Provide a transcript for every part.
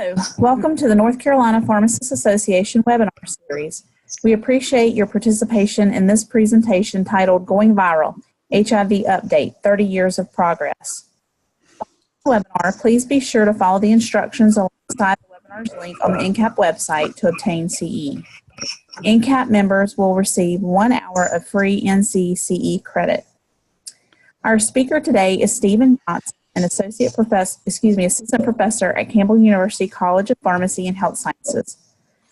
Hello, welcome to the North Carolina Pharmacists Association webinar series. We appreciate your participation in this presentation titled Going Viral, HIV Update, 30 Years of Progress. Following the webinar, please be sure to follow the instructions alongside the webinar's link on the NCAP website to obtain CE. NCAP members will receive 1 hour of free NC-CE credit. Our speaker today is Stephen Johnson, an assistant professor at Campbell University College of Pharmacy and Health Sciences.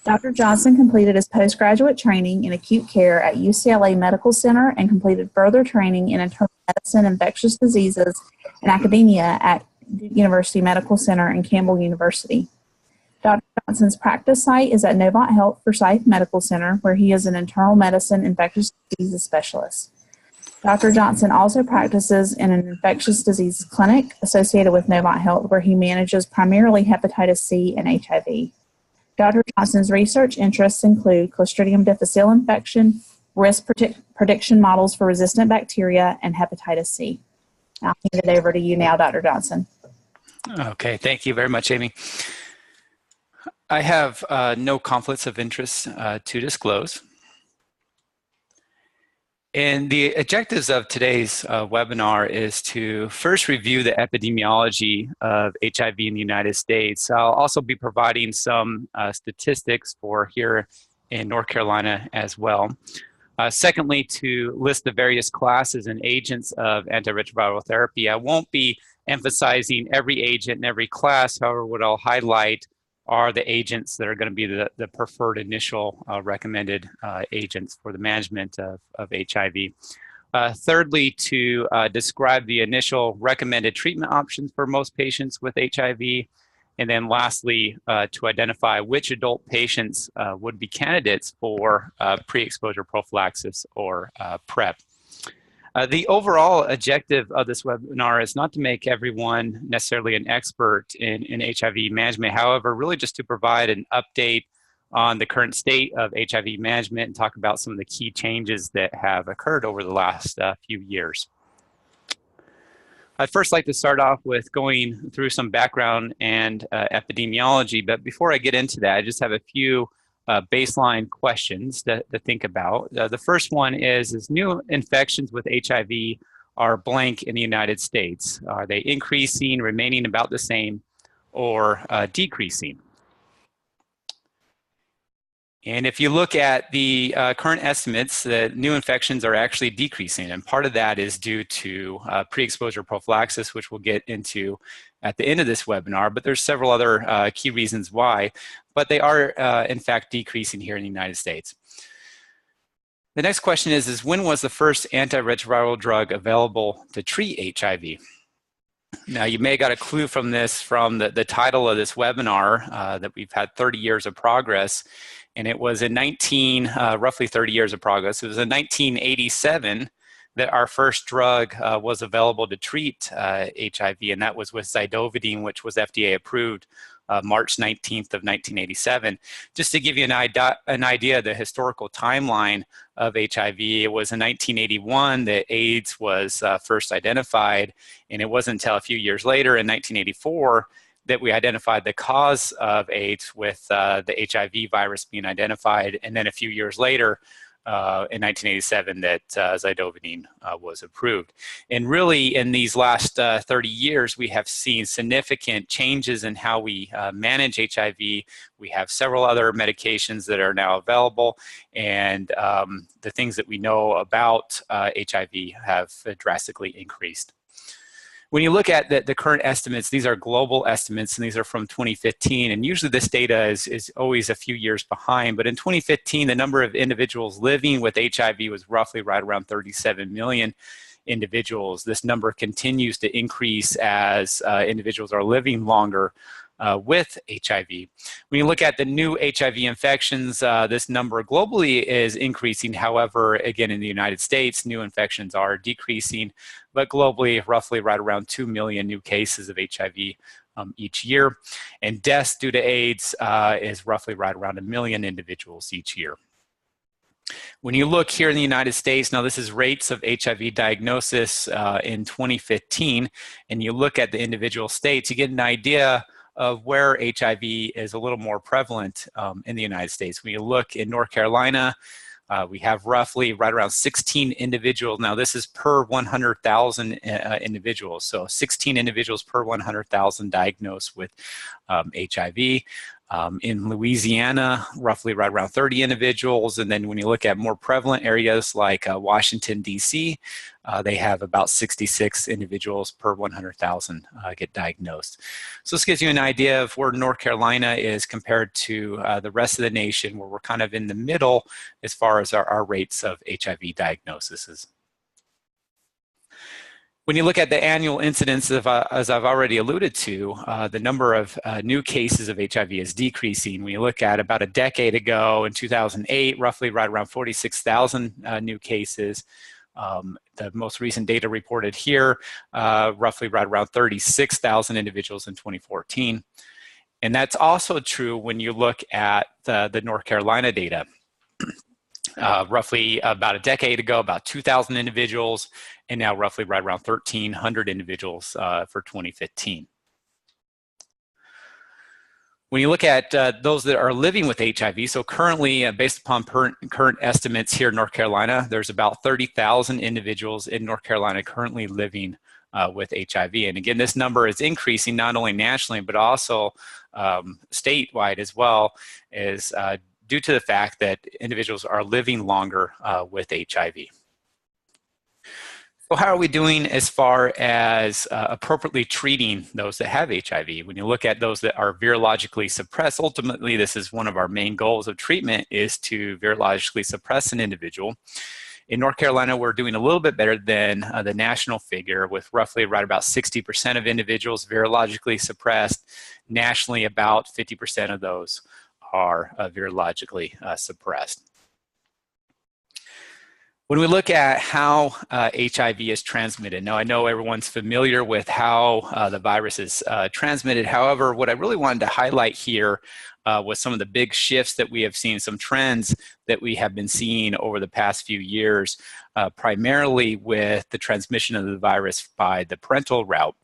Dr. Johnson completed his postgraduate training in acute care at UCLA Medical Center and completed further training in internal medicine, infectious diseases, and academia at Duke University Medical Center and Campbell University. Dr. Johnson's practice site is at Novant Health Forsyth Medical Center, where he is an internal medicine infectious diseases specialist. Dr. Johnson also practices in an infectious disease clinic associated with Novant Health, where he manages primarily hepatitis C and HIV. Dr. Johnson's research interests include Clostridium difficile infection, risk prediction models for resistant bacteria, and hepatitis C. I'll hand it over to you now, Dr. Johnson. Okay, thank you very much, Amy. I have no conflicts of interest to disclose. And the objectives of today's webinar is to first review the epidemiology of HIV in the United States. I'll also be providing some statistics for here in North Carolina as well. Secondly, to list the various classes and agents of antiretroviral therapy. I won't be emphasizing every agent and every class. However, what I'll highlight are the agents that are going to be the preferred initial recommended agents for the management of HIV. Thirdly, to describe the initial recommended treatment options for most patients with HIV. And then lastly, to identify which adult patients would be candidates for pre-exposure prophylaxis or PrEP. The overall objective of this webinar is not to make everyone necessarily an expert in HIV management. However, really just to provide an update on the current state of HIV management and talk about some of the key changes that have occurred over the last few years. I'd first like to start off with going through some background and epidemiology, but before I get into that, I just have a few baseline questions to think about. The first one is new infections with HIV are blank in the United States? Are they increasing, remaining about the same, or decreasing? And if you look at the current estimates, the new infections are actually decreasing, and part of that is due to pre-exposure prophylaxis, which we'll get into at the end of this webinar, but there's several other key reasons why, but they are in fact decreasing here in the United States. The next question is when was the first antiretroviral drug available to treat HIV? Now, you may have got a clue from this, from the title of this webinar, that we've had 30 years of progress. And it was in roughly 30 years of progress. It was in 1987 that our first drug was available to treat HIV, and that was with zidovudine, which was FDA approved March 19th of 1987. Just to give you an idea of the historical timeline of HIV, it was in 1981 that AIDS was first identified, and it wasn't until a few years later in 1984 that we identified the cause of AIDS with the HIV virus being identified, and then a few years later, in 1987, that zidovudine was approved. And really, in these last 30 years, we have seen significant changes in how we manage HIV. We have several other medications that are now available, and the things that we know about HIV have drastically increased. When you look at the current estimates, these are global estimates, and these are from 2015, and usually this data is always a few years behind, but in 2015, the number of individuals living with HIV was roughly right around 37 million individuals. This number continues to increase as individuals are living longer with HIV. When you look at the new HIV infections, this number globally is increasing. However, again, in the United States, new infections are decreasing, but globally, roughly right around 2 million new cases of HIV each year. And deaths due to AIDS is roughly right around 1 million individuals each year. When you look here in the United States, now this is rates of HIV diagnosis in 2015, and you look at the individual states, you get an idea of where HIV is a little more prevalent in the United States. When you look in North Carolina, we have roughly right around 16 individuals. Now this is per 100,000 individuals. So 16 individuals per 100,000 diagnosed with HIV. In Louisiana, roughly right around 30 individuals. And then when you look at more prevalent areas like Washington, D.C., they have about 66 individuals per 100,000 get diagnosed. So this gives you an idea of where North Carolina is compared to the rest of the nation, where we're kind of in the middle as far as our rates of HIV diagnoses. When you look at the annual incidence, as I've already alluded to, the number of new cases of HIV is decreasing. When you look at about a decade ago, in 2008, roughly right around 46,000 new cases. The most recent data reported here, roughly right around 36,000 individuals in 2014. And that's also true when you look at the North Carolina data. Roughly about a decade ago, about 2,000 individuals, and now roughly right around 1,300 individuals for 2015. When you look at those that are living with HIV, so currently, based upon current estimates here in North Carolina, there's about 30,000 individuals in North Carolina currently living with HIV. And again, this number is increasing not only nationally, but also statewide as well, is due to the fact that individuals are living longer with HIV. So how are we doing as far as appropriately treating those that have HIV? When you look at those that are virologically suppressed, ultimately this is one of our main goals of treatment, is to virologically suppress an individual. In North Carolina, we're doing a little bit better than the national figure, with roughly right about 60% of individuals virologically suppressed. Nationally, about 50% of those are virologically suppressed. When we look at how HIV is transmitted, now I know everyone's familiar with how the virus is transmitted. However, what I really wanted to highlight here was some of the big shifts that we have seen, some trends that we have been seeing over the past few years, primarily with the transmission of the virus by the parental route.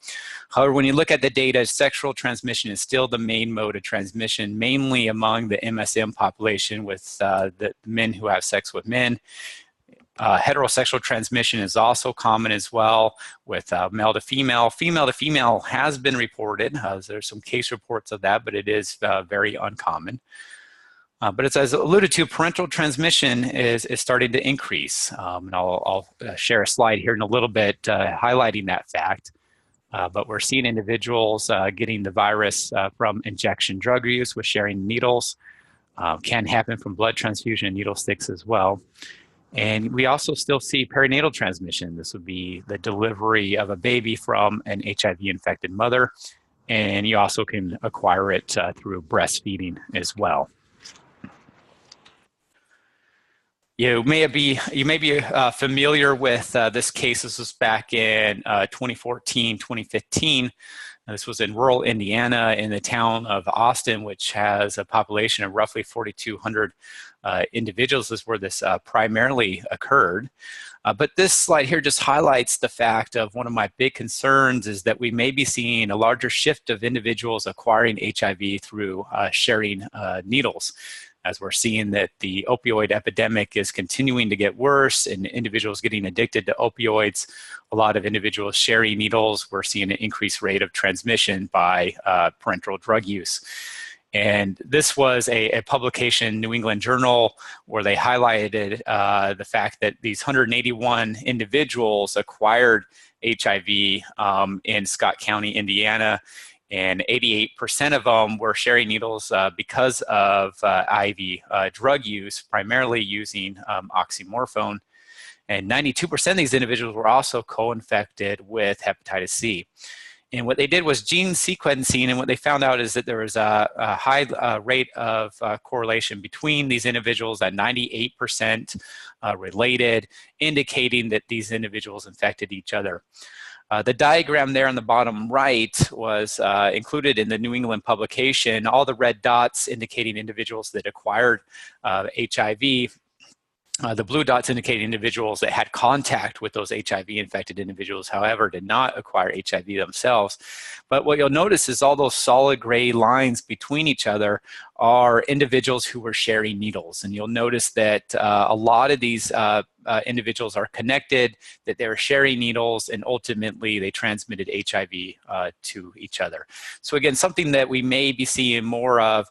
However, when you look at the data, sexual transmission is still the main mode of transmission, mainly among the MSM population, with the men who have sex with men. Heterosexual transmission is also common as well, with male to female. Female to female has been reported. There's some case reports of that, but it is very uncommon. But as alluded to, parental transmission is starting to increase. And I'll share a slide here in a little bit highlighting that fact. But we're seeing individuals getting the virus from injection drug use with sharing needles. Can happen from blood transfusion and needle sticks as well. And we also still see perinatal transmission. This would be the delivery of a baby from an HIV-infected mother. And you also can acquire it through breastfeeding as well. You may be familiar with this case. This was back in 2014, 2015. This was in rural Indiana, in the town of Austin, which has a population of roughly 4,200 individuals. This is where this primarily occurred. But this slide here just highlights the fact of one of my big concerns is that we may be seeing a larger shift of individuals acquiring HIV through sharing needles, as we're seeing that the opioid epidemic is continuing to get worse and individuals getting addicted to opioids. A lot of individuals sharing needles. We're seeing an increased rate of transmission by parenteral drug use. And this was a publication, New England Journal, where they highlighted the fact that these 181 individuals acquired HIV in Scott County, Indiana, and 88% of them were sharing needles because of IV drug use, primarily using oxymorphone. And 92% of these individuals were also co-infected with hepatitis C. And what they did was gene sequencing, and what they found out is that there was a high rate of correlation between these individuals at 98% related, indicating that these individuals infected each other. The diagram there on the bottom right was included in the New England publication, all the red dots indicating individuals that acquired HIV. The blue dots indicate individuals that had contact with those HIV-infected individuals, however, did not acquire HIV themselves. But what you'll notice is all those solid gray lines between each other are individuals who were sharing needles. And you'll notice that a lot of these individuals are connected, that they were sharing needles, and ultimately they transmitted HIV to each other. So again, something that we may be seeing more of,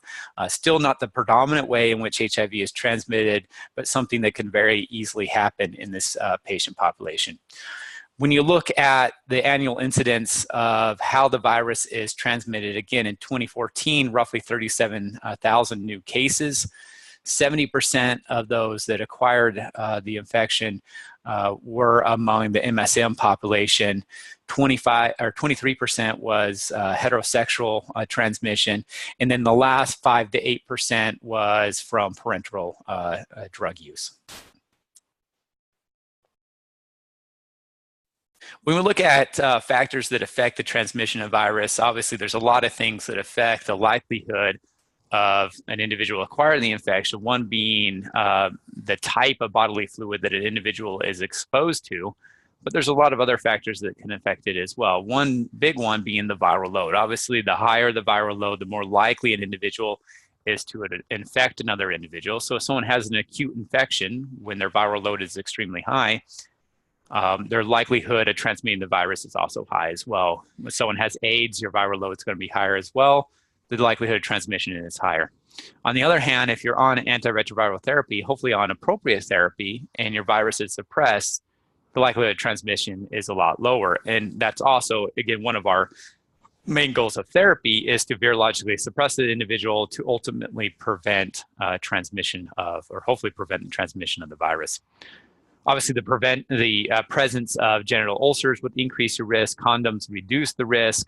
still not the predominant way in which HIV is transmitted, but something that can very easily happen in this patient population. When you look at the annual incidence of how the virus is transmitted, again, in 2014, roughly 37,000 new cases. 70% of those that acquired the infection were among the MSM population. 23% was heterosexual transmission, and then the last 5 to 8% was from parenteral drug use. When we look at factors that affect the transmission of virus, obviously there's a lot of things that affect the likelihood of an individual acquiring the infection, one being the type of bodily fluid that an individual is exposed to, but there's a lot of other factors that can affect it as well. One big one being the viral load. Obviously, the higher the viral load, the more likely an individual is to infect another individual. So if someone has an acute infection when their viral load is extremely high, their likelihood of transmitting the virus is also high as well. When someone has AIDS, your viral load is going to be higher as well. The likelihood of transmission is higher. On the other hand, if you're on antiretroviral therapy, hopefully on appropriate therapy, and your virus is suppressed, the likelihood of transmission is a lot lower. And that's also, again, one of our main goals of therapy is to virologically suppress the individual to ultimately prevent transmission of, or hopefully prevent the transmission of the virus. Obviously, the presence of genital ulcers would increase your risk. Condoms reduce the risk.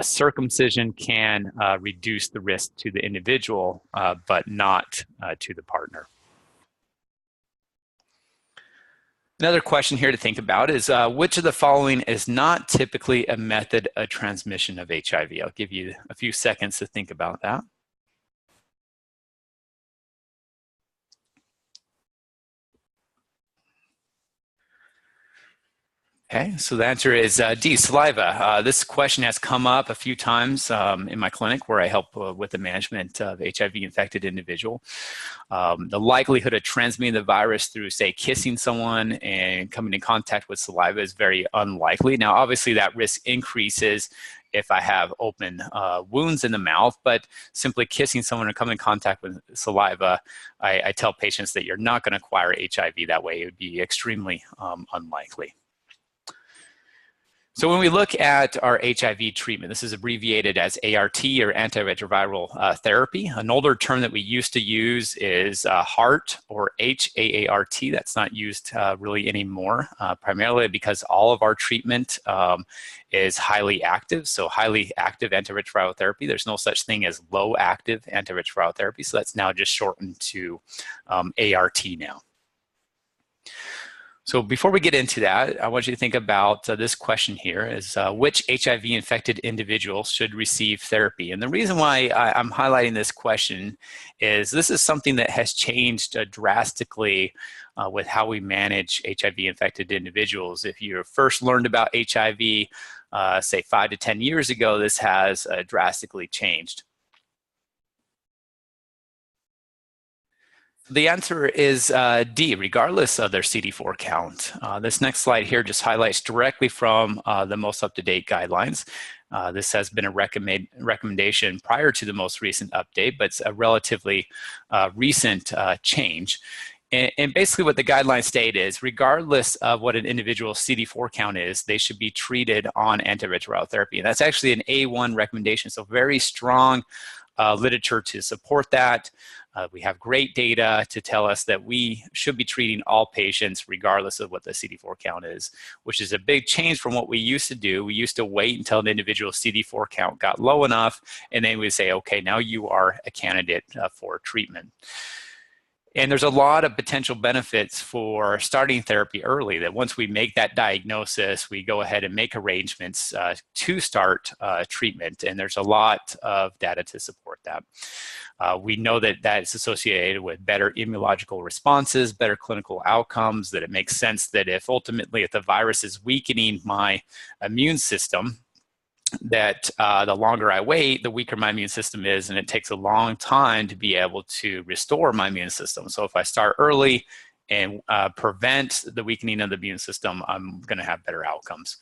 Circumcision can reduce the risk to the individual, but not to the partner. Another question here to think about is which of the following is not typically a method of transmission of HIV? I'll give you a few seconds to think about that. Okay, so the answer is D, saliva. This question has come up a few times in my clinic where I help with the management of HIV-infected individual. The likelihood of transmitting the virus through, say, kissing someone and coming in contact with saliva is very unlikely. Now, obviously, that risk increases if I have open wounds in the mouth, but simply kissing someone or coming in contact with saliva, I tell patients that you're not going to acquire HIV that way. It would be extremely unlikely. So when we look at our HIV treatment, this is abbreviated as ART or antiretroviral therapy. An older term that we used to use is HAART or HAART. That's not used really anymore, primarily because all of our treatment is highly active. So highly active antiretroviral therapy. There's no such thing as low active antiretroviral therapy. So that's now just shortened to ART now. So before we get into that, I want you to think about this question here is which HIV-infected individuals should receive therapy? And the reason why I'm highlighting this question is this is something that has changed drastically with how we manage HIV-infected individuals. If you first learned about HIV, say 5 to 10 years ago, this has drastically changed. The answer is D, regardless of their CD4 count. This next slide here just highlights directly from the most up-to-date guidelines. This has been a recommendation prior to the most recent update, but it's a relatively recent change. And basically what the guidelines state is, regardless of what an individual's CD4 count is, they should be treated on antiretroviral therapy. And that's actually an A1 recommendation, so very strong literature to support that. We have great data to tell us that we should be treating all patients regardless of what the CD4 count is, which is a big change from what we used to do. We used to wait until an individual CD4 count got low enough, and then we'd say, okay, now you are a candidate for treatment. And there's a lot of potential benefits for starting therapy early, that once we make that diagnosis, we go ahead and make arrangements to start treatment. And there's a lot of data to support that. We know that that's associated with better immunological responses, better clinical outcomes, that it makes sense that if the virus is weakening my immune system, that the longer I wait, the weaker my immune system is, and it takes a long time to be able to restore my immune system. So if I start early and prevent the weakening of the immune system, I'm going to have better outcomes.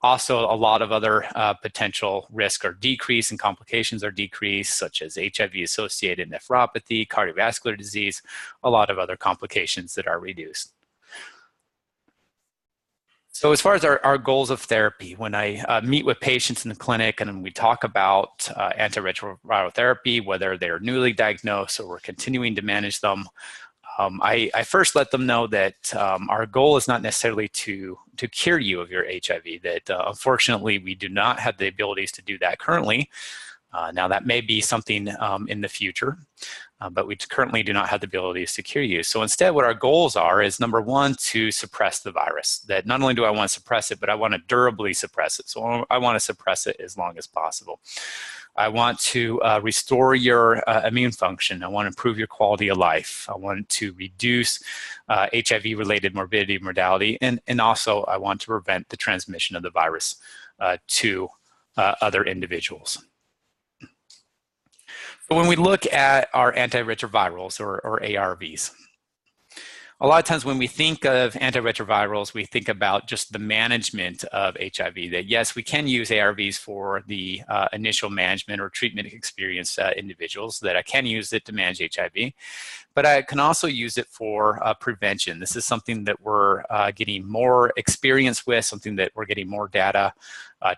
Also, a lot of other potential risk are decreased and complications are decreased, such as HIV-associated nephropathy, cardiovascular disease, a lot of other complications that are reduced. So as far as our goals of therapy, when I meet with patients in the clinic and we talk about antiretroviral therapy, whether they're newly diagnosed or we're continuing to manage them, I first let them know that our goal is not necessarily to cure you of your HIV, that unfortunately we do not have the abilities to do that currently. Now that may be something in the future, but we currently do not have the abilities to cure you. So instead what our goals are is, number one, to suppress the virus. That not only do I want to suppress it, but I want to durably suppress it. So I want to suppress it as long as possible. I want to restore your immune function. I want to improve your quality of life. I want to reduce HIV-related morbidity and mortality. And also I want to prevent the transmission of the virus to other individuals. So when we look at our antiretrovirals or ARVs, a lot of times when we think of antiretrovirals, we think about just the management of HIV, that yes, we can use ARVs for the initial management or treatment experienced individuals, that I can use it to manage HIV, but I can also use it for prevention. This is something that we're getting more experience with, something that we're getting more data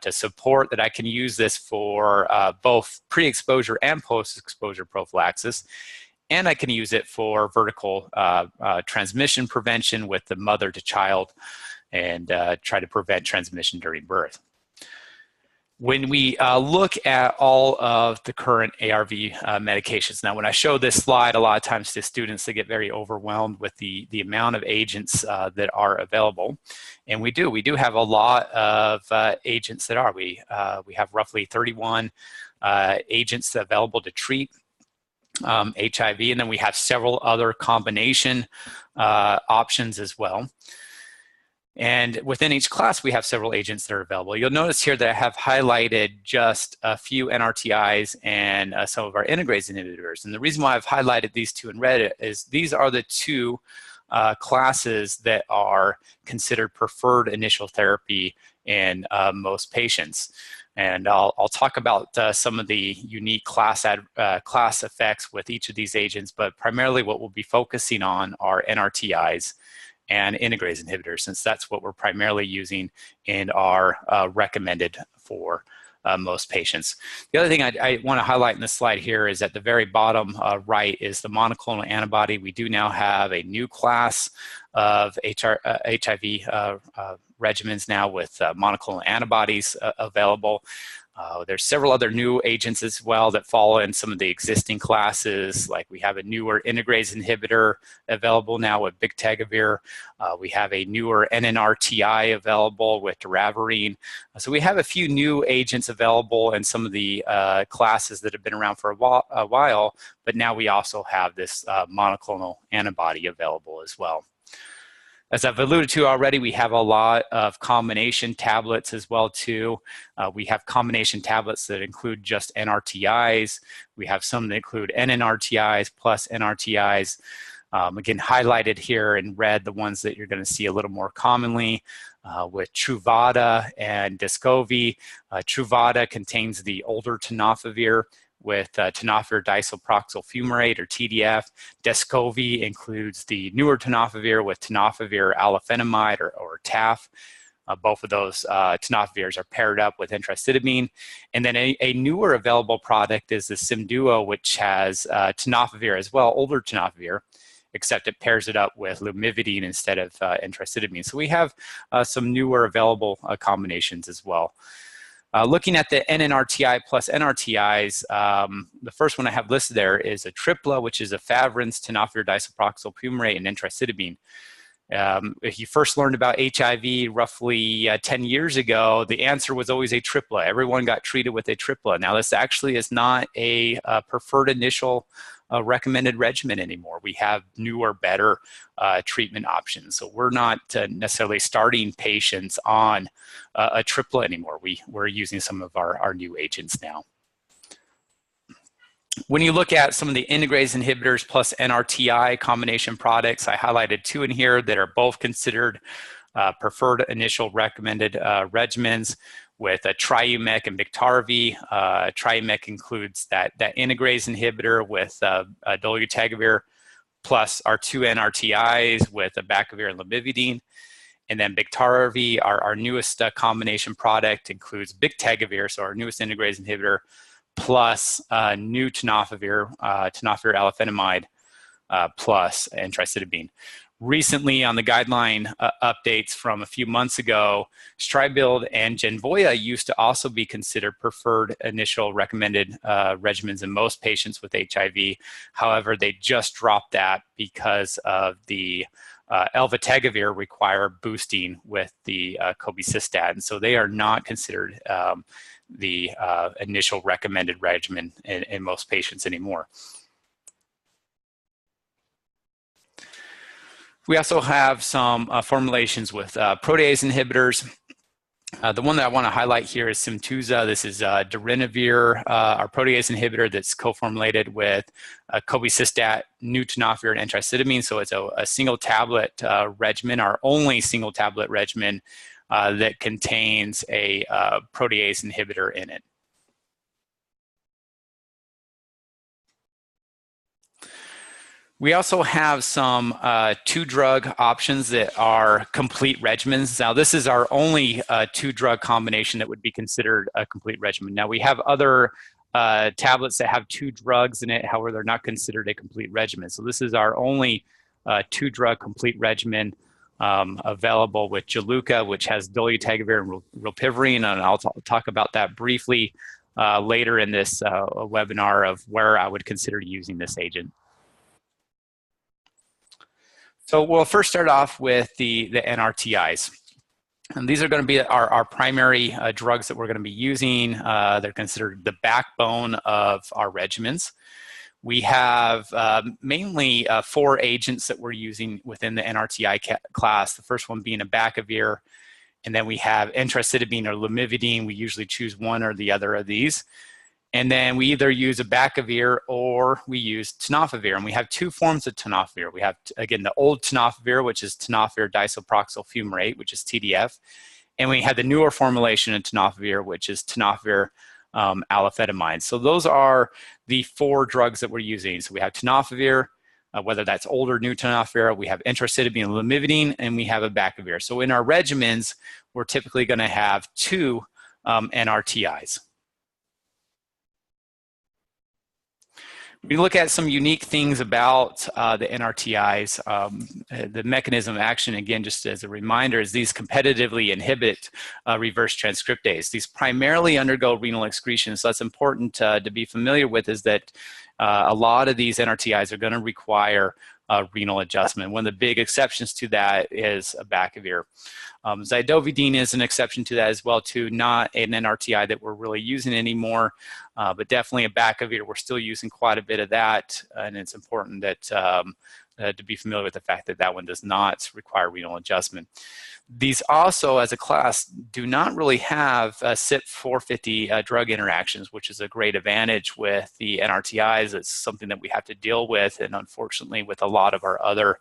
to support, that I can use this for both pre-exposure and post-exposure prophylaxis. And I can use it for vertical transmission prevention with the mother to child, and try to prevent transmission during birth. When we look at all of the current ARV medications, now when I show this slide, a lot of times to students, they get very overwhelmed with the amount of agents that are available. And we do have a lot of agents that are. We have roughly 31 agents available to treat HIV, and then we have several other combination options as well. And within each class, we have several agents that are available. You'll notice here that I have highlighted just a few NRTIs and some of our integrase inhibitors. And the reason why I've highlighted these two in red is these are the two classes that are considered preferred initial therapy in most patients. And I'll talk about some of the unique class effects with each of these agents, but primarily what we'll be focusing on are NRTIs and integrase inhibitors, since that's what we're primarily using and are recommended for most patients. The other thing I want to highlight in this slide here is at the very bottom right is the monoclonal antibody. We do now have a new class of HIV regimens now with monoclonal antibodies available. There's several other new agents as well that fall in some of the existing classes, like we have a newer integrase inhibitor available now with bictegravir. We have a newer NRTI available with doravirine. So we have a few new agents available in some of the classes that have been around for a while, but now we also have this monoclonal antibody available as well. As I've alluded to already, we have a lot of combination tablets as well too. We have combination tablets that include just NRTIs. We have some that include NNRTIs plus NRTIs. Again, highlighted here in red, the ones that you're going to see a little more commonly with Truvada and Descovy. Truvada contains the older tenofovir with tenofovir disulproxyl fumarate, or TDF. Descovy includes the newer tenofovir with tenofovir alafenamide, or TAF. Both of those tenofovirs are paired up with entrocitabine. And then a newer available product is the Simduo, which has tenofovir as well, older tenofovir, except it pairs it up with lamivudine instead of entrocitabine. So we have some newer available combinations as well. Looking at the NNRTI plus NRTIs, the first one I have listed there is a tripla, which is efavirenz, tenofovir disoproxil fumarate, and entracidabine. If you first learned about HIV roughly 10 years ago, the answer was always a tripla. Everyone got treated with a tripla. Now, this actually is not a preferred initial recommended regimen anymore. We have newer, better treatment options. So we're not necessarily starting patients on a tripla anymore. We're using some of our new agents now. When you look at some of the integrase inhibitors plus NRTI combination products, I highlighted two in here that are both considered preferred initial recommended regimens with a Triumec and Biktarvy. Triumec includes that integrase inhibitor with dolutegravir plus our two NRTIs with abacavir and lamivudine. And then Biktarvy, our newest combination product, includes bictegravir, so our newest integrase inhibitor, plus new tenofovir, tenofovir alafenamide, plus entracidabine. Recently, on the guideline updates from a few months ago, Stribild and Genvoya used to also be considered preferred initial recommended regimens in most patients with HIV. However, they just dropped that because of the elvategravir require boosting with the cobicistat, so they are not considered the initial recommended regimen in most patients anymore. We also have some formulations with protease inhibitors. The one that I want to highlight here is Simtuza. This is darunavir, our protease inhibitor that's co-formulated with cobicistat, new tenofovir, and entracidabine. So it's a single tablet regimen, our only single tablet regimen that contains a protease inhibitor in it. We also have some two-drug options that are complete regimens. Now, this is our only two-drug combination that would be considered a complete regimen. Now, we have other tablets that have two drugs in it, however, they're not considered a complete regimen. So this is our only two-drug complete regimen available with Juluca, which has dolutegravir and rilpivirine, and I'll talk about that briefly later in this webinar of where I would consider using this agent. So we'll first start off with the NRTIs. And these are going to be our primary drugs that we're going to be using. They're considered the backbone of our regimens. We have mainly 4 agents that we're using within the NRTI class. The first one being abacavir, and then we have entracidabine or lamivudine. We usually choose one or the other of these. And then we either use abacavir or we use tenofovir. And we have 2 forms of tenofovir. We have, again, the old tenofovir, which is tenofovir disoproxil fumarate, which is TDF. And we have the newer formulation of tenofovir, which is tenofovir alafenamide. So those are the 4 drugs that we're using. So we have tenofovir, whether that's old or new tenofovir. We have entracidabine and lamivudine, and we have abacavir. So in our regimens, we're typically going to have 2 NRTIs. We look at some unique things about the NRTIs. The mechanism of action, again, just as a reminder, is these competitively inhibit reverse transcriptase. These primarily undergo renal excretion, so that's important to be familiar with, is that a lot of these NRTIs are going to require renal adjustment. One of the big exceptions to that is abacavir. Zidovudine is an exception to that as well, too. Not an NRTI that we're really using anymore, but definitely abacavir. We're still using quite a bit of that, and it's important that to be familiar with the fact that that one does not require renal adjustment. These also, as a class, do not really have CYP450 drug interactions, which is a great advantage with the NRTIs. It's something that we have to deal with, and unfortunately with a lot of our other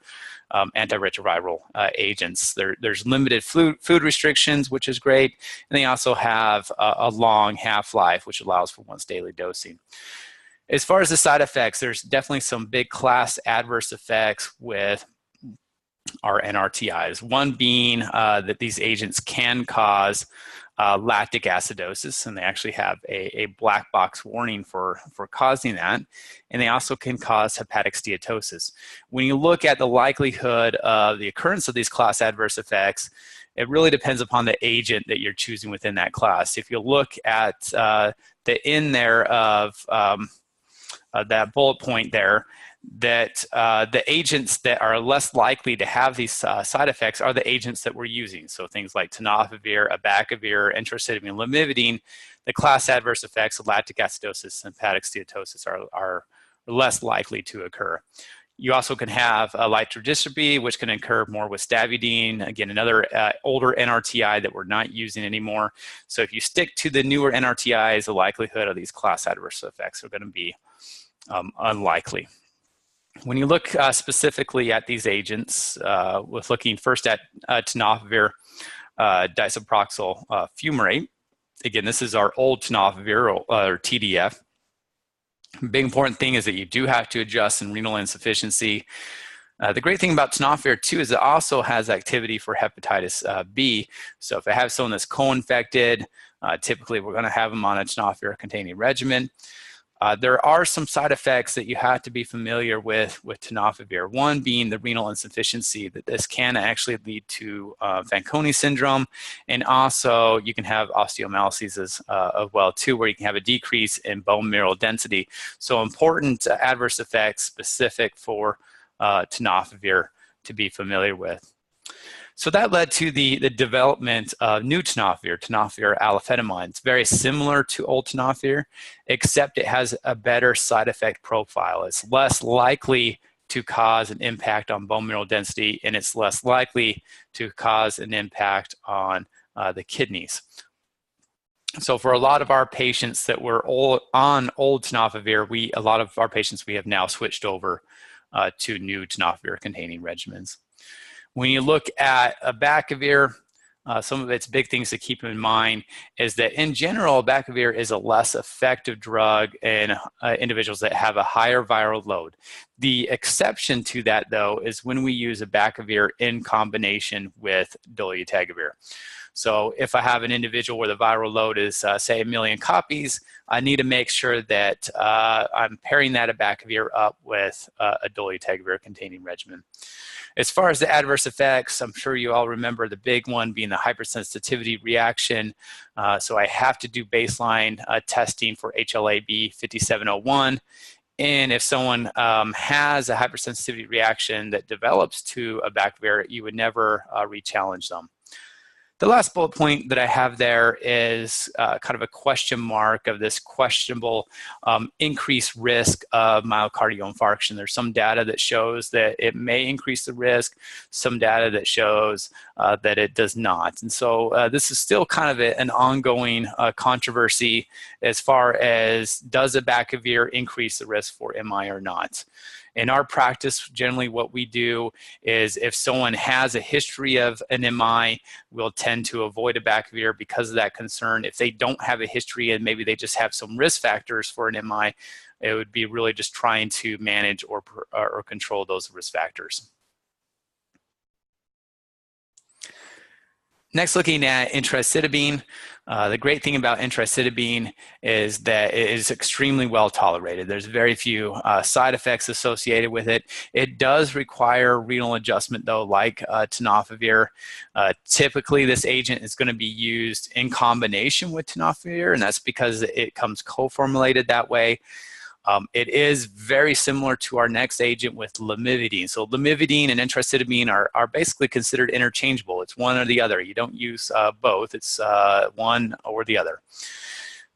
antiretroviral agents. There's limited food restrictions, which is great, and they also have a long half-life, which allows for once daily dosing. As far as the side effects, there's definitely some big class adverse effects with our NRTIs. One being that these agents can cause lactic acidosis, and they actually have a black box warning for causing that. And they also can cause hepatic steatosis. When you look at the likelihood of the occurrence of these class adverse effects, It really depends upon the agent that you're choosing within that class. If you look at the in there of that bullet point there, that the agents that are less likely to have these side effects are the agents that we're using. So things like tenofovir, abacavir, enterocitamine, lamivudine, the class adverse effects of lactic acidosis and hepatic steatosis are less likely to occur. You also can have litrodystrophy, which can occur more with stavudine, again, another older NRTI that we're not using anymore. So if you stick to the newer NRTIs, the likelihood of these class adverse effects are going to be unlikely. When you look specifically at these agents, with looking first at tenofovir disoproxil fumarate, again, this is our old tenofovir or TDF. Big important thing is that you do have to adjust in renal insufficiency. The great thing about tenofovir too is it also has activity for hepatitis B. So if I have someone that's co-infected, typically we're going to have them on a tenofovir containing regimen. There are some side effects that you have to be familiar with tenofovir. One being the renal insufficiency, that this can actually lead to Fanconi syndrome, and also you can have osteomyelitis as well too, where you can have a decrease in bone mineral density. So important adverse effects specific for tenofovir to be familiar with. So that led to the development of new tenofovir, tenofovir alafenamide. It's very similar to old tenofovir, except it has a better side effect profile. It's less likely to cause an impact on bone mineral density, and it's less likely to cause an impact on the kidneys. So for a lot of our patients that were on old tenofovir, a lot of our patients we have now switched over to new tenofovir containing regimens. When you look at abacavir, some of its big things to keep in mind is that in general, abacavir is a less effective drug in individuals that have a higher viral load. The exception to that, though, is when we use abacavir in combination with dolutegravir. So if I have an individual where the viral load is, say, 1 million copies, I need to make sure that I'm pairing that abacavir up with a dolutegravir containing regimen. As far as the adverse effects, I'm sure you all remember the big one being the hypersensitivity reaction. So I have to do baseline testing for HLA-B 5701. And if someone has a hypersensitivity reaction that develops to abacavir, you would never re-challenge them. The last bullet point that I have there is kind of a question mark of this questionable increased risk of myocardial infarction. There's some data that shows that it may increase the risk, some data that shows that it does not. And so this is still kind of an ongoing controversy as far as does abacavir increase the risk for MI or not. In our practice, generally what we do is if someone has a history of an MI, we'll tend to avoid abacavir because of that concern. If they don't have a history and maybe they just have some risk factors for an MI, it would be really just trying to manage or control those risk factors. Next, looking at intracitibine. The great thing about intracitibine is that it is extremely well tolerated. There's very few side effects associated with it. It does require renal adjustment, though, like tenofovir. Typically, this agent is going to be used in combination with tenofovir, and that's because it comes co-formulated that way. It is very similar to our next agent with lamivudine. So lamivudine and intracitibine are basically considered interchangeable. It's one or the other. You don't use both. It's one or the other.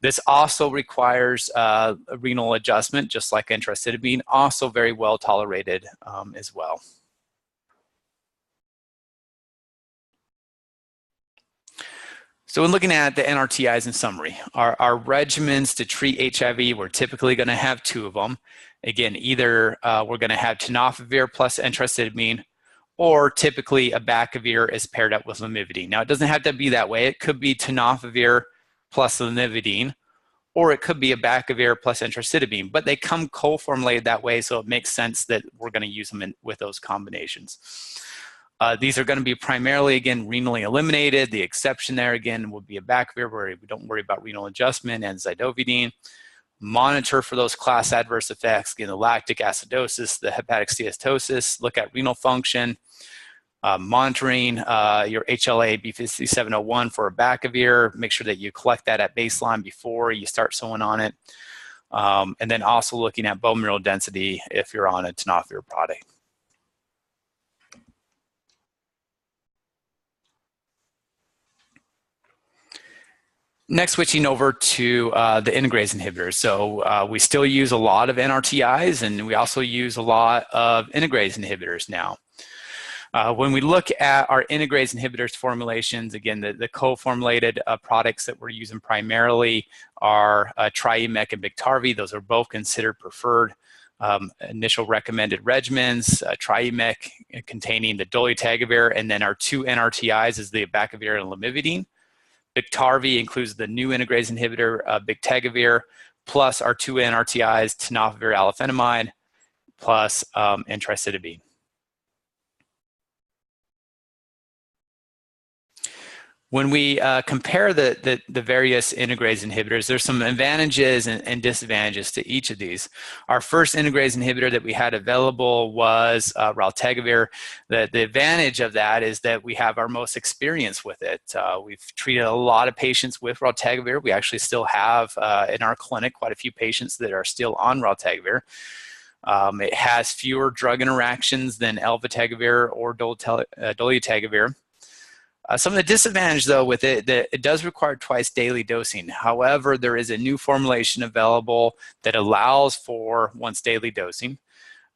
This also requires a renal adjustment, just like intracitibine, also very well tolerated as well. So when looking at the NRTIs in summary, our regimens to treat HIV, we're typically going to have 2 of them. Again, either we're going to have tenofovir plus intracitibine, or typically abacavir is paired up with lamivudine. Now, it doesn't have to be that way. It could be tenofovir plus lamivudine, or it could be abacavir plus intracitibine, but they come co-formulated that way, so it makes sense that we're going to use them with those combinations. These are going to be primarily, again, renally eliminated. The exception there, again, would be abacavir, where we don't worry about renal adjustment, and zidovudine. Monitor for those class adverse effects, again, the lactic acidosis, the hepatic steatosis, look at renal function. Monitoring your HLA-B5701 for abacavir. Make sure that you collect that at baseline before you start someone on it. And then also looking at bone mineral density if you're on a tenofovir product. Next, switching over to the integrase inhibitors. So we still use a lot of NRTIs, and we also use a lot of integrase inhibitors now. When we look at our integrase inhibitors formulations, again, the co-formulated products that we're using primarily are Triumec and Biktarvy. Those are both considered preferred initial recommended regimens. Triumec containing the dolutegravir, and then our two NRTIs is the abacavir and lamivudine. Biktarvy includes the new integrase inhibitor, bictegravir, plus our two NRTIs, tenofovir alafenamide, plus antricitabine. When we compare the various integrase inhibitors, there's some advantages and disadvantages to each of these. Our first integrase inhibitor that we had available was raltegravir. The advantage of that is that we have our most experience with it. We've treated a lot of patients with raltegravir. We actually still have in our clinic quite a few patients that are still on raltegravir. It has fewer drug interactions than elvitegravir or dolutegravir. Some of the disadvantage, though, with it, that it does require twice daily dosing. However, there is a new formulation available that allows for once daily dosing.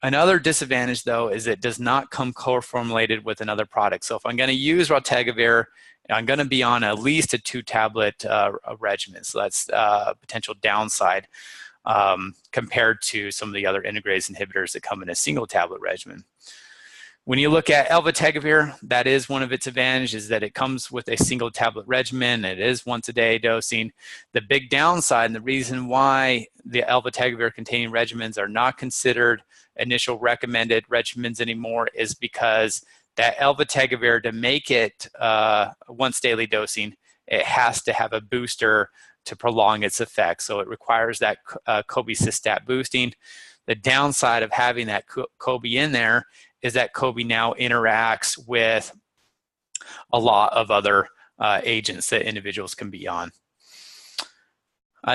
Another disadvantage, though, is it does not come co-formulated with another product. So if I'm going to use raltegravir, I'm going to be on at least a 2-tablet regimen. So that's a potential downside compared to some of the other integrase inhibitors that come in a single-tablet regimen. When you look at elvitegravir, that is one of its advantages, that it comes with a single tablet regimen. It is once a day dosing. The big downside, and the reason why the elvitegravir containing regimens are not considered initial recommended regimens anymore, is because that elvitegravir, to make it once daily dosing, it has to have a booster to prolong its effect. So it requires that cobicistat boosting. The downside of having that COBI in there is that COBI now interacts with a lot of other agents that individuals can be on.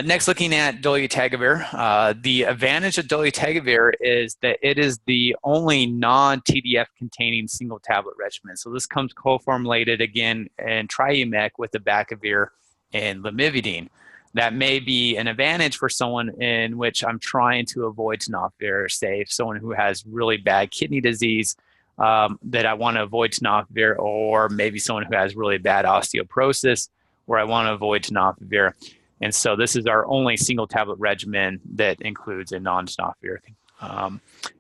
Next, looking at dolutegravir, the advantage of dolutegravir is that it is the only non-TDF containing single tablet regimen. So this comes co-formulated again in Triumec with abacavir and lamivudine. That may be an advantage for someone in which I'm trying to avoid tenofovir, say someone who has really bad kidney disease that I want to avoid tenofovir, or maybe someone who has really bad osteoporosis where I want to avoid tenofovir. And so this is our only single tablet regimen that includes a non-tenofovir.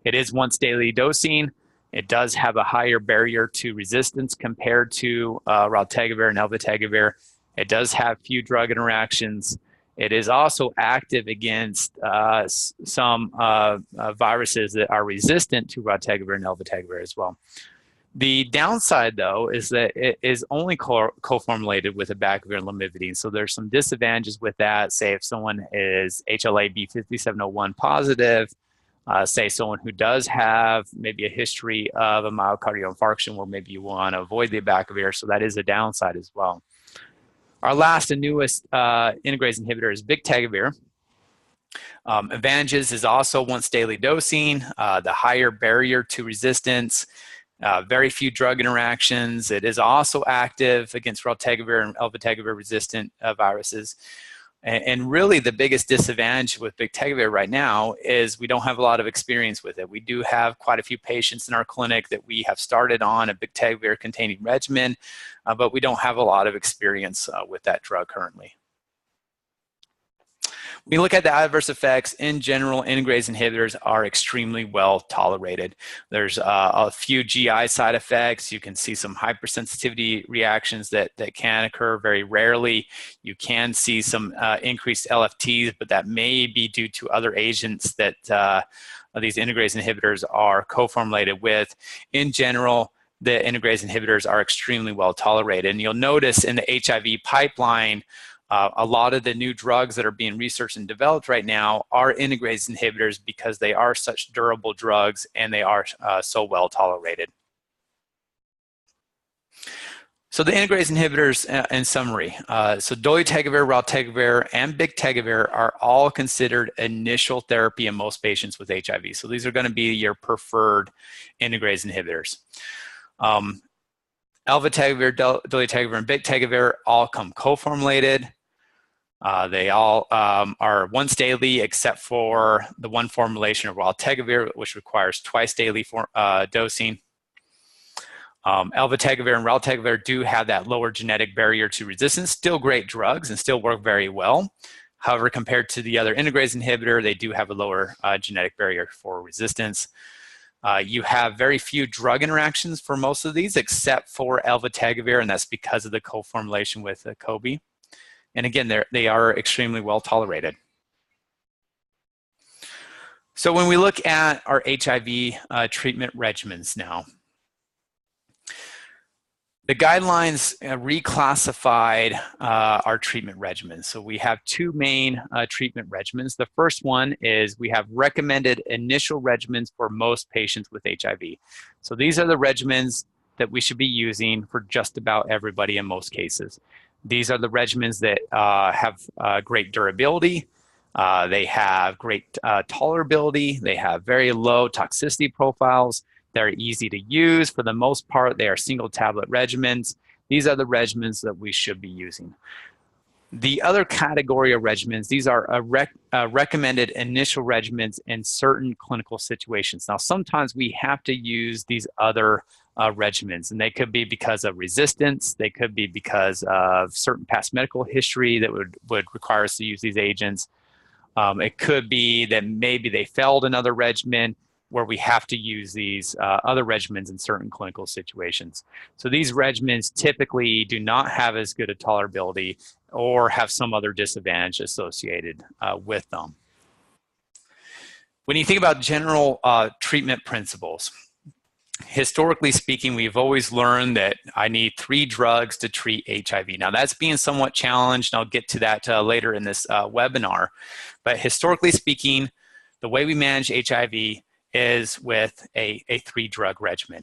It is once daily dosing. It does have a higher barrier to resistance compared to raltegravir and elvitegravir. It does have few drug interactions. It is also active against some viruses that are resistant to raltegravir and elvitegravir as well. The downside, though, is that it is only co-formulated with abacavir and lamivudine. So there's some disadvantages with that. Say if someone is HLA-B5701 positive, say someone who does have maybe a history of a myocardial infarction where maybe you want to avoid the abacavir. So that is a downside as well. Our last and newest integrase inhibitor is bictegravir. Advantages is also once daily dosing, the higher barrier to resistance, very few drug interactions. It is also active against raltegravir and elvitegravir resistant viruses. And really the biggest disadvantage with bictegravir right now is we don't have a lot of experience with it. We do have quite a few patients in our clinic that we have started on a bictegravir containing regimen, but we don't have a lot of experience with that drug currently. When you look at the adverse effects, in general, integrase inhibitors are extremely well tolerated. There's a few GI side effects. You can see some hypersensitivity reactions that can occur very rarely. You can see some increased LFTs, but that may be due to other agents that these integrase inhibitors are co-formulated with. In general, the integrase inhibitors are extremely well tolerated. And you'll notice in the HIV pipeline, a lot of the new drugs that are being researched and developed right now are integrase inhibitors because they are such durable drugs and they are so well tolerated. So the integrase inhibitors, in summary, so dolutegravir, raltegravir, and bictegravir are all considered initial therapy in most patients with HIV. So these are going to be your preferred integrase inhibitors. Alvategravir, dolutegravir, and bictegravir all come co-formulated. They all are once daily, except for the one formulation of raltegravir, which requires twice daily dosing. Alvategravir and raltegravir do have that lower genetic barrier to resistance, still great drugs and still work very well. However, compared to the other integrase inhibitor, they do have a lower genetic barrier for resistance. You have very few drug interactions for most of these, except for alvategravir, and that's because of the co-formulation with COBI. And again, they are extremely well tolerated. So when we look at our HIV treatment regimens now, the guidelines reclassified our treatment regimens. So we have two main treatment regimens. The first one is we have recommended initial regimens for most patients with HIV. So these are the regimens that we should be using for just about everybody in most cases. These are the regimens that have great durability. They have great tolerability. They have very low toxicity profiles. They're easy to use. For the most part, they are single tablet regimens. These are the regimens that we should be using. The other category of regimens, these are recommended initial regimens in certain clinical situations. Now, sometimes we have to use these other regimens, and they could be because of resistance. They could be because of certain past medical history that would require us to use these agents. It could be that maybe they failed another regimen where we have to use these other regimens in certain clinical situations. So these regimens typically do not have as good a tolerability or have some other disadvantage associated with them. When you think about general treatment principles, historically speaking, we've always learned that I need 3 drugs to treat HIV. Now that's being somewhat challenged, and I'll get to that later in this webinar. But historically speaking, the way we manage HIV is with a 3-drug regimen.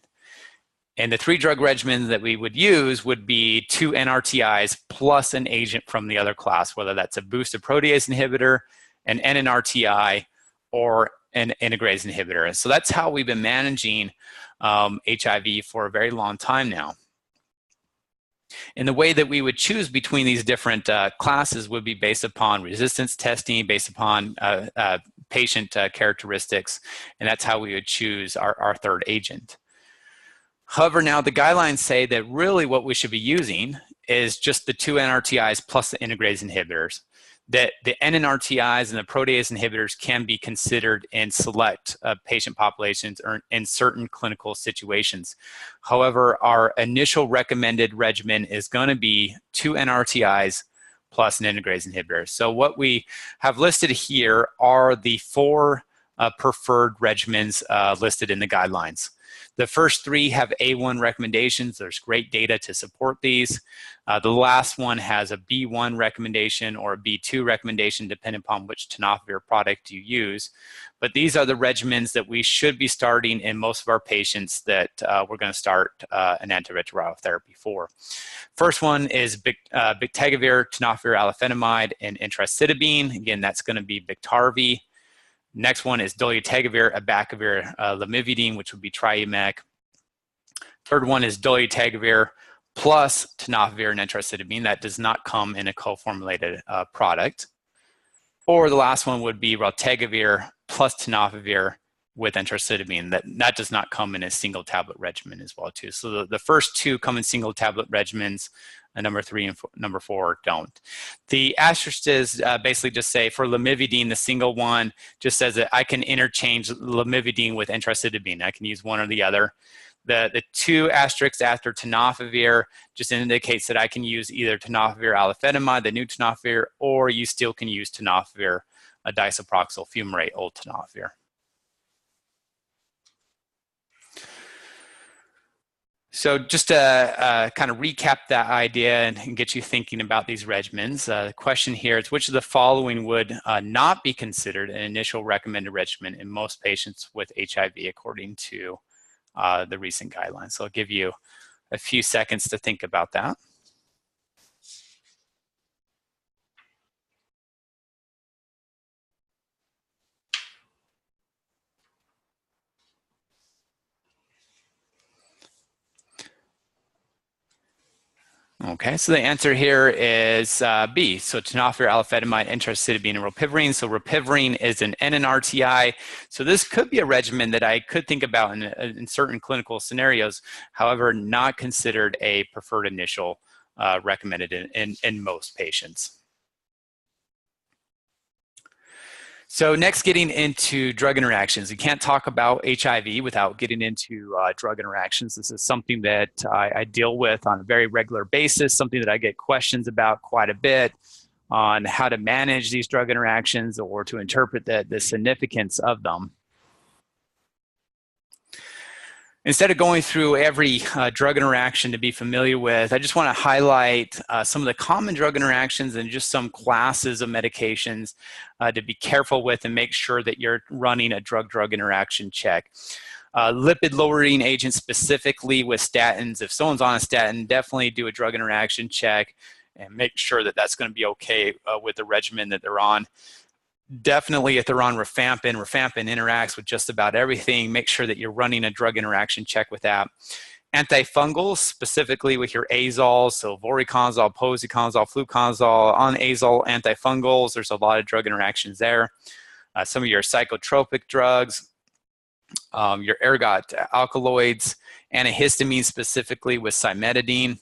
And the 3-drug regimen that we would use would be 2 NRTIs plus an agent from the other class, whether that's a boosted protease inhibitor, an NRTI, or an integrase inhibitor. And so that's how we've been managing HIV for a very long time now. And the way that we would choose between these different classes would be based upon resistance testing, based upon patient characteristics, and that's how we would choose our third agent. However, now the guidelines say that really what we should be using is just the 2 NRTIs plus the integrase inhibitors. That the NRTIs and the protease inhibitors can be considered in select patient populations or in certain clinical situations. However, our initial recommended regimen is going to be 2 NRTIs plus an integrase inhibitor. So what we have listed here are the 4 preferred regimens listed in the guidelines. The first 3 have A1 recommendations. There's great data to support these. The last one has a B1 recommendation or a B2 recommendation, depending upon which tenofovir product you use. But these are the regimens that we should be starting in most of our patients that we're going to start an antiretroviral therapy for. First one is bictegravir, tenofovir alafenamide, and intracitidine. Again, that's going to be Biktarvy. Next one is dolutegravir, abacavir, lamivudine, which would be Triumeq. Third one is dolutegravir plus tenofovir and intracitidine. That does not come in a co-formulated product. Or the last one would be raltegravir plus tenofovir with intracitidine. That does not come in a single tablet regimen as well too. So the first 2 come in single tablet regimens, and number 3 and number 4 don't. The asterisks basically just say for lamivudine, the single one just says that I can interchange lamivudine with intracitidine. I can use one or the other. The 2 asterisks after tenofovir just indicates that I can use either tenofovir alafenamide, the new tenofovir, or you still can use tenofovir disoproxil fumarate, old tenofovir. So just to kind of recap that idea and get you thinking about these regimens, the question here is which of the following would not be considered an initial recommended regimen in most patients with HIV according to the recent guidelines. So I'll give you a few seconds to think about that. Okay, so the answer here is B. So tenofovir, alafetamide, intracitabine, and rilpivirine. So rilpivirine is an NRTI. So this could be a regimen that I could think about in certain clinical scenarios. However, not considered a preferred initial recommended in most patients. So next, getting into drug interactions. You can't talk about HIV without getting into drug interactions. This is something that I deal with on a very regular basis, something that I get questions about quite a bit on how to manage these drug interactions or to interpret the significance of them. Instead of going through every drug interaction to be familiar with, I just want to highlight some of the common drug interactions and just some classes of medications to be careful with and make sure that you're running a drug-drug interaction check. Lipid-lowering agents, specifically with statins. If someone's on a statin, definitely do a drug interaction check and make sure that that's going to be okay with the regimen that they're on. Definitely if they're on rifampin interacts with just about everything. Make sure that you're running a drug interaction check with that. Antifungals, specifically with your azoles, so voriconazole, posaconazole, fluconazole. On azole antifungals, there's a lot of drug interactions there. Some of your psychotropic drugs, your ergot alkaloids, antihistamines, specifically with cimetidine.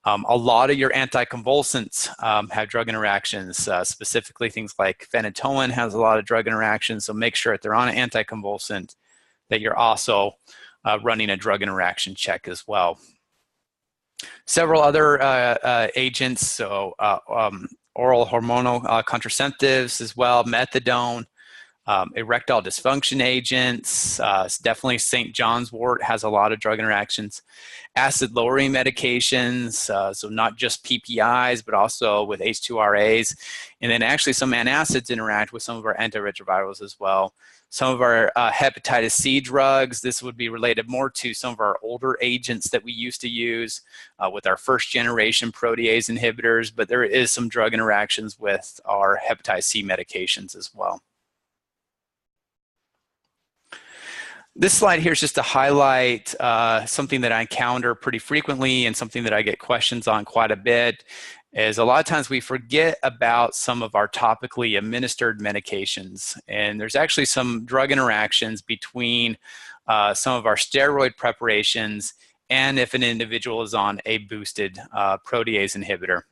A lot of your anticonvulsants have drug interactions, specifically things like phenytoin has a lot of drug interactions, so make sure if they're on an anticonvulsant that you're also running a drug interaction check as well. Several other agents, so oral hormonal contraceptives as well, methadone, erectile dysfunction agents, definitely St. John's wort has a lot of drug interactions. Acid lowering medications, so not just PPIs, but also with H2RAs. And then actually some antacids interact with some of our antiretrovirals as well. Some of our hepatitis C drugs, this would be related more to some of our older agents that we used to use with our first generation protease inhibitors, but there is some drug interactions with our hepatitis C medications as well. This slide here is just to highlight something that I encounter pretty frequently and something that I get questions on quite a bit, is a lot of times we forget about some of our topically administered medications. And there's actually some drug interactions between some of our steroid preparations and if an individual is on a boosted protease inhibitor.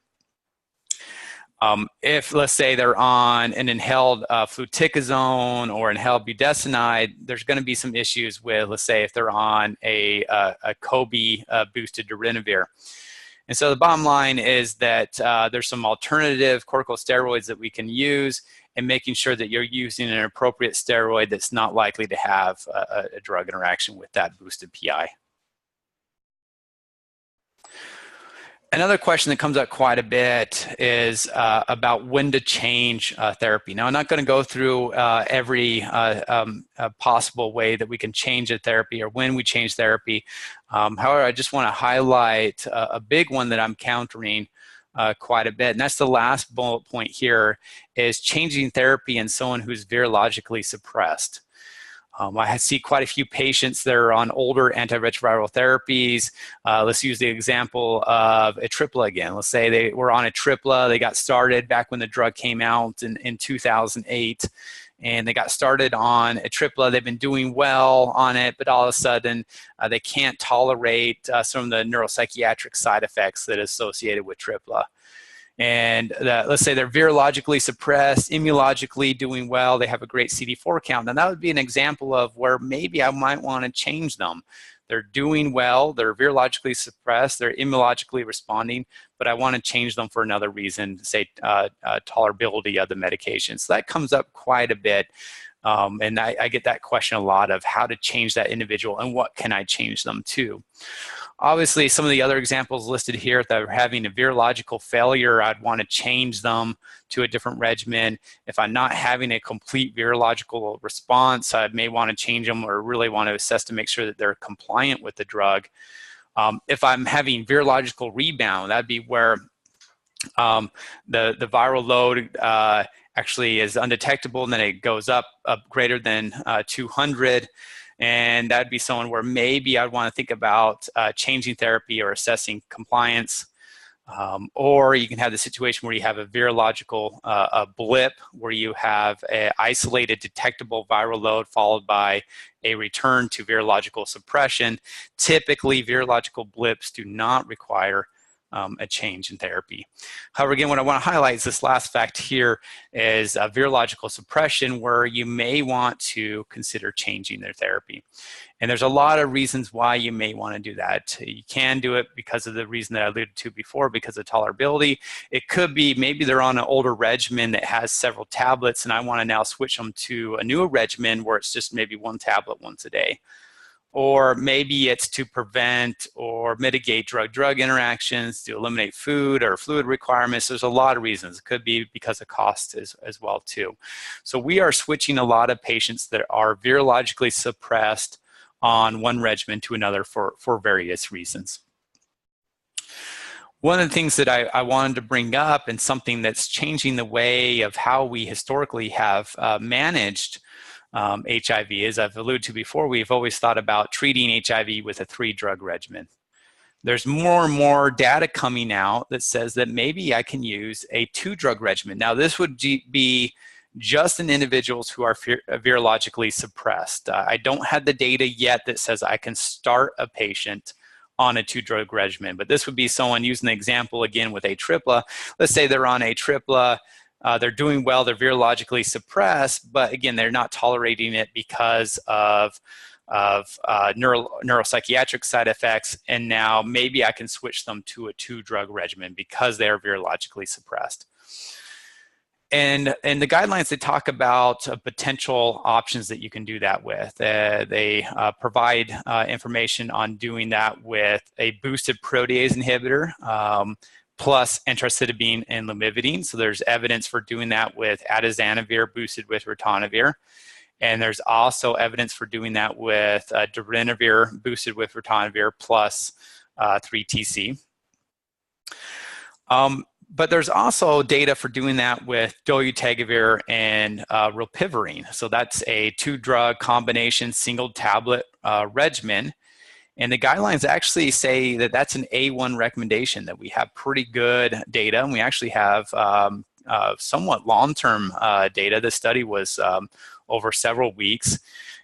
If, let's say, they're on an inhaled fluticasone or inhaled budesonide, there's going to be some issues with, let's say, if they're on a Kobe boosted darunavir. And so the bottom line is that there's some alternative corticosteroids that we can use, and making sure that you're using an appropriate steroid that's not likely to have a drug interaction with that boosted PI. Another question that comes up quite a bit is about when to change therapy. Now, I'm not going to go through every possible way that we can change a therapy or when we change therapy. However, I just want to highlight a big one that I'm countering quite a bit, and that's the last bullet point here, is changing therapy in someone who's virologically suppressed. I see quite a few patients that are on older antiretroviral therapies. Let's use the example of Atripla again. Let's say they were on Atripla. They got started back when the drug came out in 2008. And they got started on Atripla. They've been doing well on it, but all of a sudden they can't tolerate some of the neuropsychiatric side effects that are associated with Atripla. And let's say they're virologically suppressed, immunologically doing well, they have a great CD4 count. Now that would be an example of where maybe I might want to change them. They're doing well, they're virologically suppressed, they're immunologically responding, but I want to change them for another reason, say tolerability of the medication. So that comes up quite a bit. And I get that question a lot of how to change that individual and what can I change them to. Obviously, some of the other examples listed here, if they're having a virological failure, I'd want to change them to a different regimen. If I'm not having a complete virological response, I may want to change them or really want to assess to make sure that they're compliant with the drug. If I'm having virological rebound, that'd be where the viral load actually is undetectable, and then it goes up greater than 200. And that'd be someone where maybe I'd want to think about changing therapy or assessing compliance. Or you can have the situation where you have a virological blip, where you have an isolated detectable viral load followed by a return to virological suppression. Typically, virological blips do not require a change in therapy. However, again, what I want to highlight is this last fact here is virological suppression, where you may want to consider changing their therapy. And there's a lot of reasons why you may want to do that. You can do it because of the reason that I alluded to before, because of tolerability. It could be maybe they're on an older regimen that has several tablets, and I want to now switch them to a newer regimen where it's just maybe one tablet once a day. Or maybe it's to prevent or mitigate drug-drug interactions, to eliminate food or fluid requirements. There's a lot of reasons. It could be because of cost as well too. So we are switching a lot of patients that are virologically suppressed on one regimen to another for various reasons. One of the things that I wanted to bring up, and something that's changing the way of how we historically have managed HIV, as I've alluded to before, we've always thought about treating HIV with a 3-drug regimen. There's more and more data coming out that says that maybe I can use a 2-drug regimen. Now, this would be just in individuals who are virologically suppressed. I don't have the data yet that says I can start a patient on a 2-drug regimen, but this would be someone, using the example again with AAHIVP. Let's say they're on AAHIVP. They're doing well, they're virologically suppressed, but again, they're not tolerating it because of neuropsychiatric side effects, and now maybe I can switch them to a 2-drug regimen because they are virologically suppressed. And the guidelines, they talk about potential options that you can do that with. They provide information on doing that with a boosted protease inhibitor, plus anthracytidine and lamivudine. So there's evidence for doing that with atazanavir boosted with ritonavir. And there's also evidence for doing that with darunavir boosted with ritonavir plus 3-TC. But there's also data for doing that with dolutegravir and rilpivirine. So that's a 2-drug combination single tablet regimen. And the guidelines actually say that that's an A1 recommendation, that we have pretty good data, and we actually have somewhat long-term data. The study was over several weeks,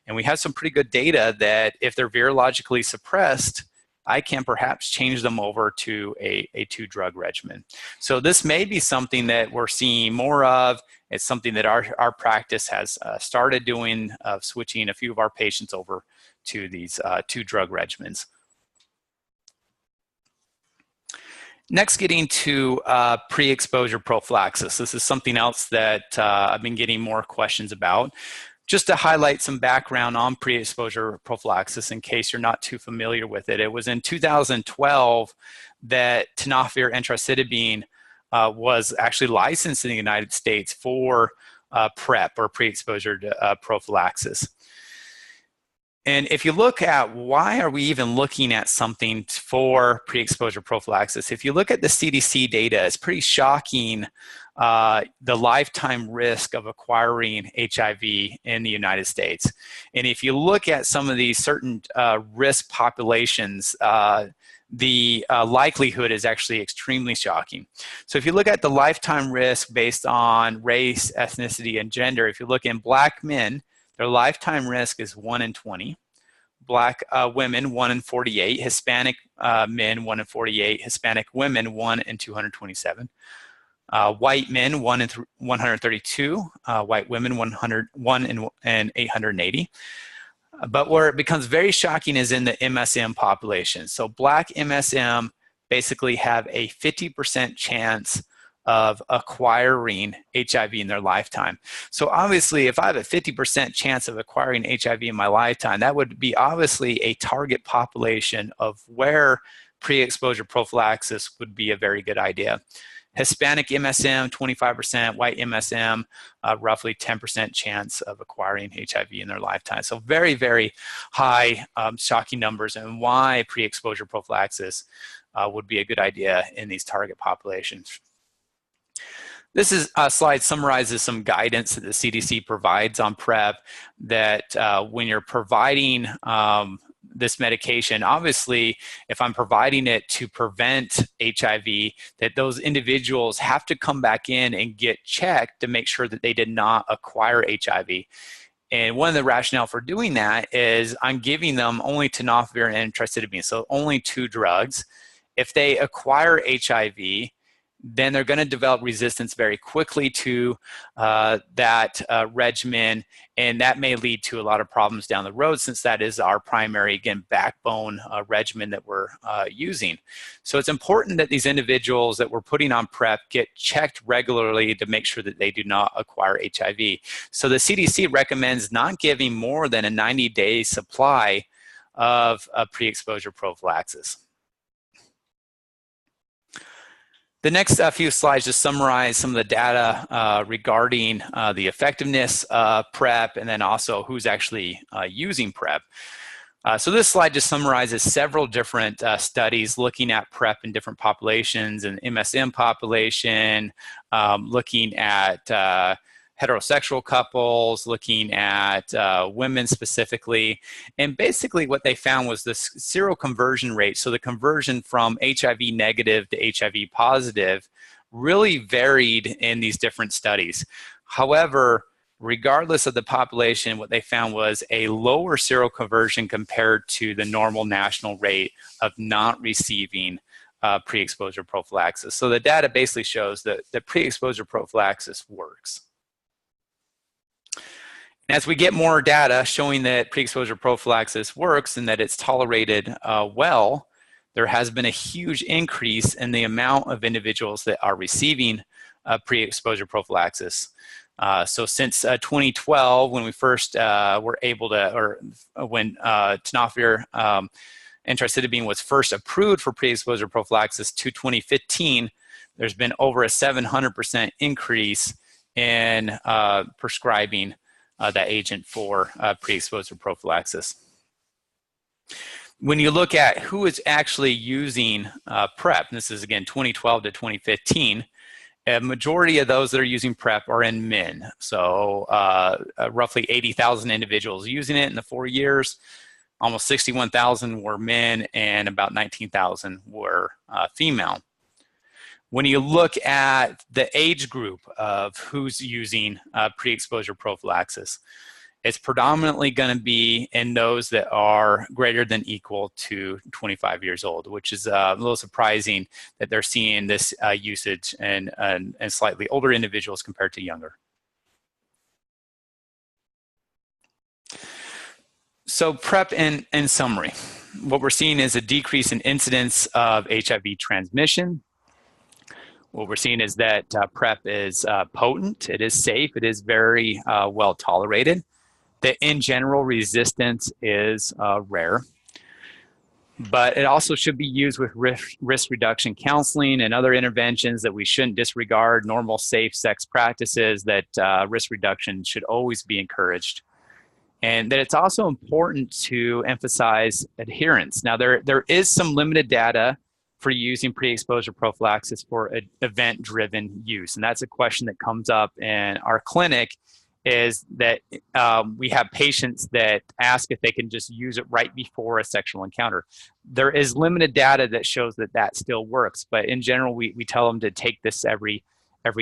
and we have some pretty good data that if they're virologically suppressed, I can perhaps change them over to a 2-drug regimen. So this may be something that we're seeing more of. It's something that our practice has started doing, switching a few of our patients over to these 2-drug regimens. Next, getting to pre-exposure prophylaxis. This is something else that I've been getting more questions about. Just to highlight some background on pre-exposure prophylaxis in case you're not too familiar with it. It was in 2012 that tenofovir anthracytidine was actually licensed in the United States for PrEP, or pre-exposure prophylaxis. And if you look at why are we even looking at something for pre-exposure prophylaxis, if you look at the CDC data, it's pretty shocking the lifetime risk of acquiring HIV in the United States. And if you look at some of these certain risk populations, the likelihood is actually extremely shocking. So if you look at the lifetime risk based on race, ethnicity, and gender, if you look in Black men, their lifetime risk is 1 in 20. Black women, 1 in 48. Hispanic men, 1 in 48. Hispanic women, 1 in 227. White men, 1 in 132. White women, 1 in 880. But where it becomes very shocking is in the MSM population. So Black MSM basically have a 50% chance of acquiring HIV in their lifetime. So obviously, if I have a 50% chance of acquiring HIV in my lifetime, that would be obviously a target population of where pre-exposure prophylaxis would be a very good idea. Hispanic MSM, 25%, white MSM, roughly 10% chance of acquiring HIV in their lifetime. So very, very high, shocking numbers, and why pre-exposure prophylaxis would be a good idea in these target populations. This slide summarizes some guidance that the CDC provides on PrEP, that when you're providing this medication, obviously, if I'm providing it to prevent HIV, that those individuals have to come back in and get checked to make sure that they did not acquire HIV. And one of the rationale for doing that is I'm giving them only tenofovir and trosidone, so only 2 drugs. If they acquire HIV, then they're going to develop resistance very quickly to that regimen, and that may lead to a lot of problems down the road, since that is our primary, again, backbone regimen that we're using. So it's important that these individuals that we're putting on PrEP get checked regularly to make sure that they do not acquire HIV. So the CDC recommends not giving more than a 90-day supply of pre-exposure prophylaxis. The next few slides just summarize some of the data regarding the effectiveness of PrEP, and then also who's actually using PrEP. So this slide just summarizes several different studies looking at PrEP in different populations, and MSM population, looking at heterosexual couples, looking at women specifically. And basically what they found was this seroconversion rate, so the conversion from HIV negative to HIV positive, really varied in these different studies. However, regardless of the population, what they found was a lower seroconversion compared to the normal national rate of not receiving pre-exposure prophylaxis. So the data basically shows that the pre-exposure prophylaxis works. As we get more data showing that pre-exposure prophylaxis works and that it's tolerated well, there has been a huge increase in the amount of individuals that are receiving pre-exposure prophylaxis. So since 2012, when we first were able to, or when tenofovir and trosidone was first approved for pre-exposure prophylaxis, to 2015, there's been over a 700% increase in prescribing that agent for pre-exposure prophylaxis. When you look at who is actually using PrEP, and this is again 2012 to 2015, a majority of those that are using PrEP are in men. So roughly 80,000 individuals using it in the 4 years. Almost 61,000 were men, and about 19,000 were female. When you look at the age group of who's using pre-exposure prophylaxis, it's predominantly going to be in those that are greater than equal to 25 years old, which is a little surprising that they're seeing this usage in slightly older individuals compared to younger. So PrEP in summary, what we're seeing is a decrease in incidence of HIV transmission. What we're seeing is that PrEP is potent, it is safe, it is very well tolerated. That in general, resistance is rare. But it also should be used with risk reduction counseling and other interventions, that we shouldn't disregard normal safe sex practices, that risk reduction should always be encouraged. And that it's also important to emphasize adherence. Now, there is some limited data for using pre-exposure prophylaxis for event-driven use. And that's a question that comes up in our clinic, is that we have patients that ask if they can just use it right before a sexual encounter. There is limited data that shows that that still works, but in general, we tell them to take this every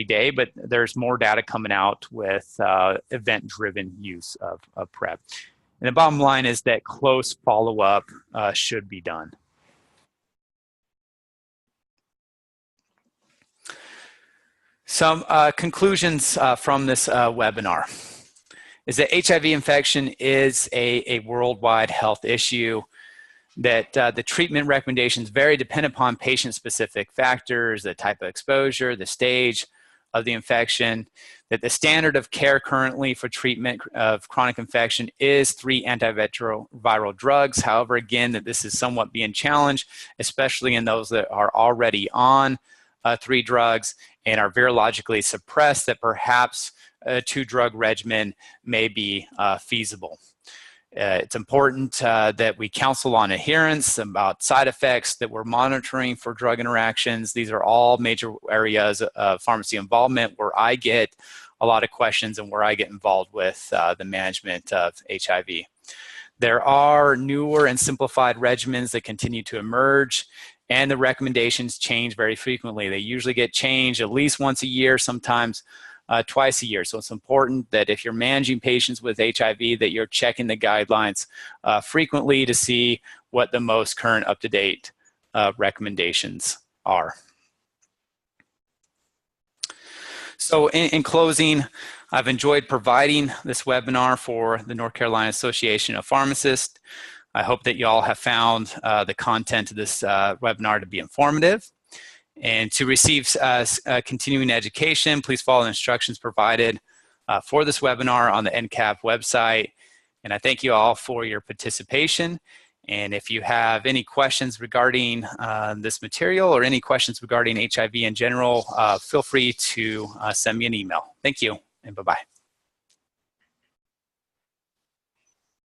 day, but there's more data coming out with event-driven use of PrEP. And the bottom line is that close follow-up should be done. Some conclusions from this webinar is that HIV infection is a worldwide health issue, that the treatment recommendations vary depending upon patient-specific factors, the type of exposure, the stage of the infection, that the standard of care currently for treatment of chronic infection is 3 antiretroviral drugs. However, again, that this is somewhat being challenged, especially in those that are already on 3 drugs and are virologically suppressed, that perhaps a 2-drug regimen may be feasible. It's important that we counsel on adherence, about side effects, that we're monitoring for drug interactions. These are all major areas of pharmacy involvement where I get a lot of questions and where I get involved with the management of HIV. There are newer and simplified regimens that continue to emerge, and the recommendations change very frequently. They usually get changed at least once a year, sometimes twice a year. So it's important that if you're managing patients with HIV, that you're checking the guidelines frequently to see what the most current up-to-date recommendations are. So in closing, I've enjoyed providing this webinar for the North Carolina Association of Pharmacists. I hope that you all have found the content of this webinar to be informative. And to receive continuing education, please follow the instructions provided for this webinar on the NCAP website. And I thank you all for your participation. And if you have any questions regarding this material or any questions regarding HIV in general, feel free to send me an email. Thank you, and bye-bye.